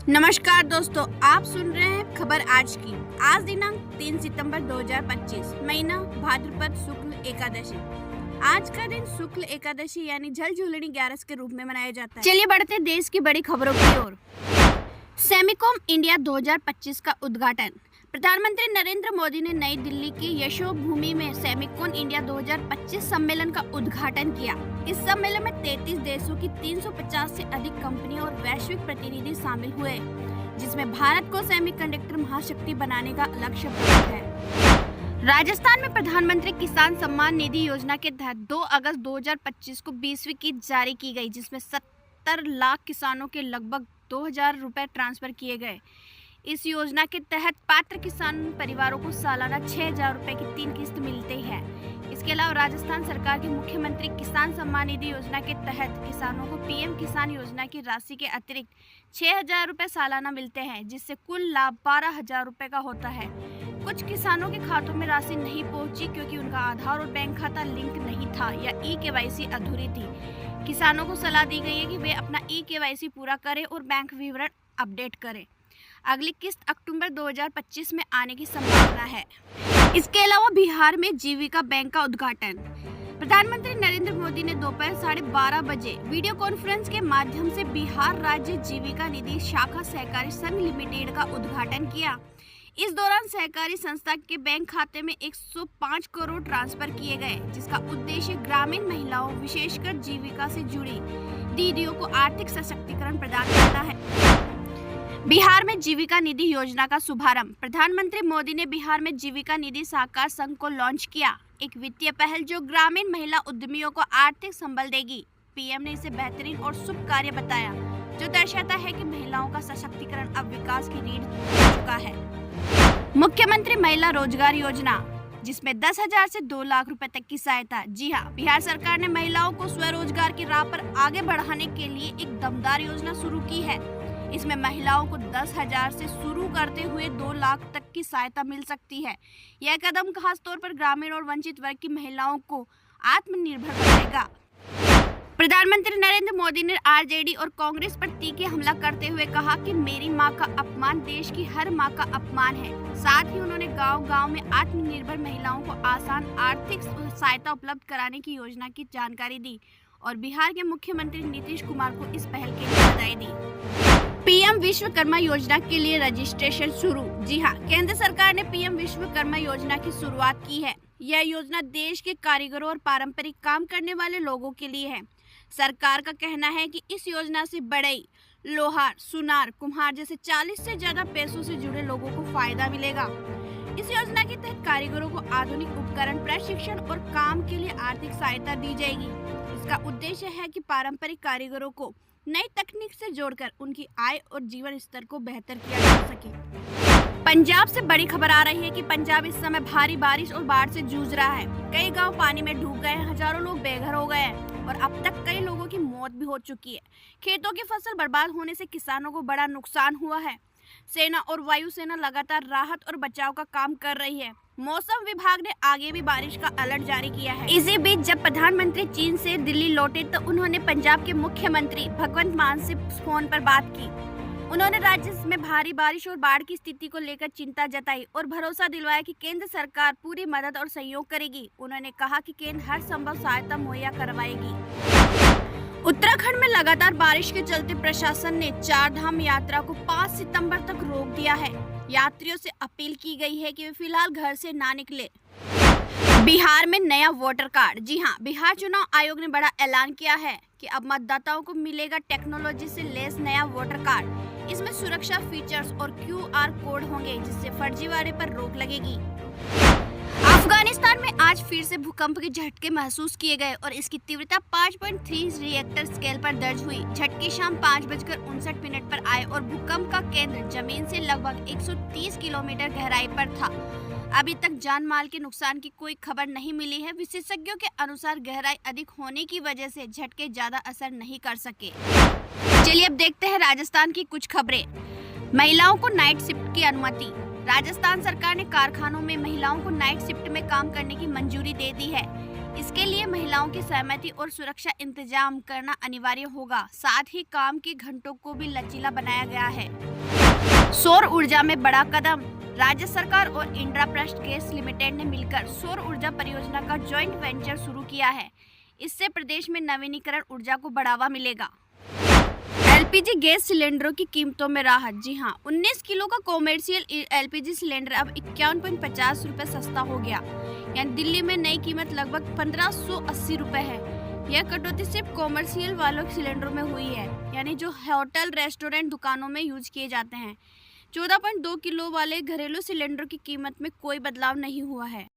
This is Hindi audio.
नमस्कार दोस्तों, आप सुन रहे हैं खबर आज की। आज दिनांक 3 सितंबर 2025, महीना भाद्रपद शुक्ल एकादशी। आज का दिन शुक्ल एकादशी यानी जल झूलनी 11 के रूप में मनाया जाता है। चलिए बढ़ते हैं देश की बड़ी खबरों की ओर। सेमिकॉम इंडिया 2025 का उद्घाटन। प्रधानमंत्री नरेंद्र मोदी ने नई दिल्ली की यशोभूमि में सेमिकॉन इंडिया 2025 सम्मेलन का उद्घाटन किया। इस सम्मेलन में 33 देशों की 350 से अधिक कंपनियां और वैश्विक प्रतिनिधि शामिल हुए, जिसमें भारत को सेमीकंडक्टर महाशक्ति बनाने का लक्ष्य है। राजस्थान में प्रधानमंत्री किसान सम्मान निधि योजना के तहत 2 अगस्त 2025 को 20वीं किस्त जारी की गई, जिसमें 70 लाख किसानों के लगभग 2000 रुपए ट्रांसफर किए गए। इस योजना के तहत पात्र किसान परिवारों को सालाना 6000 रुपए की 3 किस्त मिलती है। इसके अलावा राजस्थान सरकार के मुख्यमंत्री किसान सम्मान निधि योजना के तहत किसानों को पीएम किसान योजना की राशि के अतिरिक्त 6000 रुपए सालाना मिलते हैं, जिससे कुल लाभ 12000 रुपए का होता है। कुछ किसानों के खातों में राशि नहीं पहुंची क्योंकि उनका आधार और बैंक खाता लिंक नहीं था या ई-केवाईसी अधूरी थी। किसानों को सलाह दी गई है कि वे अपना ई-केवाईसी पूरा करें और बैंक विवरण अपडेट करें। अगली किस्त अक्टूबर 2025 में आने की संभावना है। इसके अलावा बिहार में जीविका बैंक का उद्घाटन। प्रधानमंत्री नरेंद्र मोदी ने दोपहर 12:30 बजे वीडियो कॉन्फ्रेंस के माध्यम से बिहार राज्य जीविका निधि शाखा सहकारी संघ लिमिटेड का उद्घाटन किया। इस दौरान सहकारी संस्था के बैंक खाते में 105 करोड़ ट्रांसफर किए गए, जिसका उद्देश्य ग्रामीण महिलाओं, विशेषकर जीविका से जुड़ी दीदियों को आर्थिक सशक्तिकरण प्रदान करना है। बिहार में जीविका निधि योजना का शुभारंभ। प्रधानमंत्री मोदी ने बिहार में जीविका निधि सहकार संघ को लॉन्च किया, एक वित्तीय पहल जो ग्रामीण महिला उद्यमियों को आर्थिक संबल देगी। पीएम ने इसे बेहतरीन और शुभ कार्य बताया, जो दर्शाता है कि महिलाओं का सशक्तिकरण अब विकास की रीढ़ हो चुका है। मुख्यमंत्री महिला रोजगार योजना, जिसमें 10,000 से 2 लाख रुपए तक की सहायता। जी हाँ, बिहार सरकार ने महिलाओं को स्वरोजगार की राह पर आगे बढ़ाने के लिए एक दमदार योजना शुरू की है। इसमें महिलाओं को 10,000 से शुरू करते हुए 2 लाख तक की सहायता मिल सकती है। यह कदम खास तौर पर ग्रामीण और वंचित वर्ग की महिलाओं को आत्मनिर्भर बनाएगा। प्रधानमंत्री नरेंद्र मोदी ने आरजेडी और कांग्रेस पर तीखे हमला करते हुए कहा कि मेरी मां का अपमान देश की हर मां का अपमान है। साथ ही उन्होंने गांव-गांव में आत्मनिर्भर महिलाओं को आसान आर्थिक सहायता उपलब्ध कराने की योजना की जानकारी दी और बिहार के मुख्यमंत्री नीतीश कुमार को इस पहल के लिए बधाई दी। पीएम विश्वकर्मा योजना के लिए रजिस्ट्रेशन शुरू। जी हाँ, केंद्र सरकार ने पीएम विश्वकर्मा योजना की शुरुआत की है। यह योजना देश के कारीगरों और पारंपरिक काम करने वाले लोगों के लिए है। सरकार का कहना है कि इस योजना से बढ़ई, लोहार, सुनार, कुम्हार जैसे 40 से ज्यादा पेशों से जुड़े लोगों को फायदा मिलेगा। इस योजना के तहत कारीगरों को आधुनिक उपकरण, प्रशिक्षण और काम के लिए आर्थिक सहायता दी जाएगी। इसका उद्देश्य है कि पारंपरिक कारीगरों को नई तकनीक से जोड़कर उनकी आय और जीवन स्तर को बेहतर किया जा सके। पंजाब से बड़ी खबर आ रही है कि पंजाब इस समय भारी बारिश और बाढ़ से जूझ रहा है। कई गांव पानी में डूब गए हैं, हजारों लोग बेघर हो गए हैं और अब तक कई लोगों की मौत भी हो चुकी है। खेतों की फसल बर्बाद होने से किसानों को बड़ा नुकसान हुआ है। सेना और वायुसेना लगातार राहत और बचाव का काम कर रही है। मौसम विभाग ने आगे भी बारिश का अलर्ट जारी किया है। इसी बीच जब प्रधानमंत्री चीन से दिल्ली लौटे तो उन्होंने पंजाब के मुख्यमंत्री भगवंत मान से फोन पर बात की। उन्होंने राज्य में भारी बारिश और बाढ़ की स्थिति को लेकर चिंता जताई और भरोसा दिलवाया कि केंद्र सरकार पूरी मदद और सहयोग करेगी। उन्होंने कहा कि केंद्र हर संभव सहायता मुहैया करवाएगी। उत्तराखंड में लगातार बारिश के चलते प्रशासन ने 4 धाम यात्रा को 5 सितंबर तक रोक दिया है। यात्रियों से अपील की गई है कि वे फिलहाल घर से ना निकले। बिहार में नया वोटर कार्ड। जी हां, बिहार चुनाव आयोग ने बड़ा ऐलान किया है कि अब मतदाताओं को मिलेगा टेक्नोलॉजी से लैस नया वोटर कार्ड। इसमें सुरक्षा फीचर्स और QR कोड होंगे, जिससे फर्जीवाड़े पर रोक लगेगी। अफगानिस्तान में आज फिर से भूकंप के झटके महसूस किए गए और इसकी तीव्रता 5.3 रिएक्टर स्केल पर दर्ज हुई। झटके शाम 5:59 पर आए और भूकंप का केंद्र जमीन से लगभग 130 किलोमीटर गहराई पर था। अभी तक जान माल के नुकसान की कोई खबर नहीं मिली है। विशेषज्ञों के अनुसार गहराई अधिक होने की वजह से झटके ज्यादा असर नहीं कर सके। चलिए अब देखते हैं राजस्थान की कुछ खबरें। महिलाओं को नाइट शिफ्ट की अनुमति। राजस्थान सरकार ने कारखानों में महिलाओं को नाइट शिफ्ट में काम करने की मंजूरी दे दी है। इसके लिए महिलाओं की सहमति और सुरक्षा इंतजाम करना अनिवार्य होगा। साथ ही काम के घंटों को भी लचीला बनाया गया है। सौर ऊर्जा में बड़ा कदम। राज्य सरकार और इंद्रप्रस्थ गैस लिमिटेड ने मिलकर सौर ऊर्जा परियोजना का जॉइंट वेंचर शुरू किया है। इससे प्रदेश में नवीनीकरण ऊर्जा को बढ़ावा मिलेगा। एलपीजी गैस सिलेंडरों की कीमतों में राहत। जी हां, 19 किलो का कॉमर्शियल एलपीजी सिलेंडर अब 51.50 रुपये सस्ता हो गया। यानी दिल्ली में नई कीमत लगभग 1580 रुपये है। यह कटौती सिर्फ कॉमर्शियल वालों सिलेंडरों में हुई है, यानी जो होटल, रेस्टोरेंट, दुकानों में यूज किए जाते हैं। 14.2 किलो वाले घरेलू सिलेंडर की कीमत में कोई बदलाव नहीं हुआ है।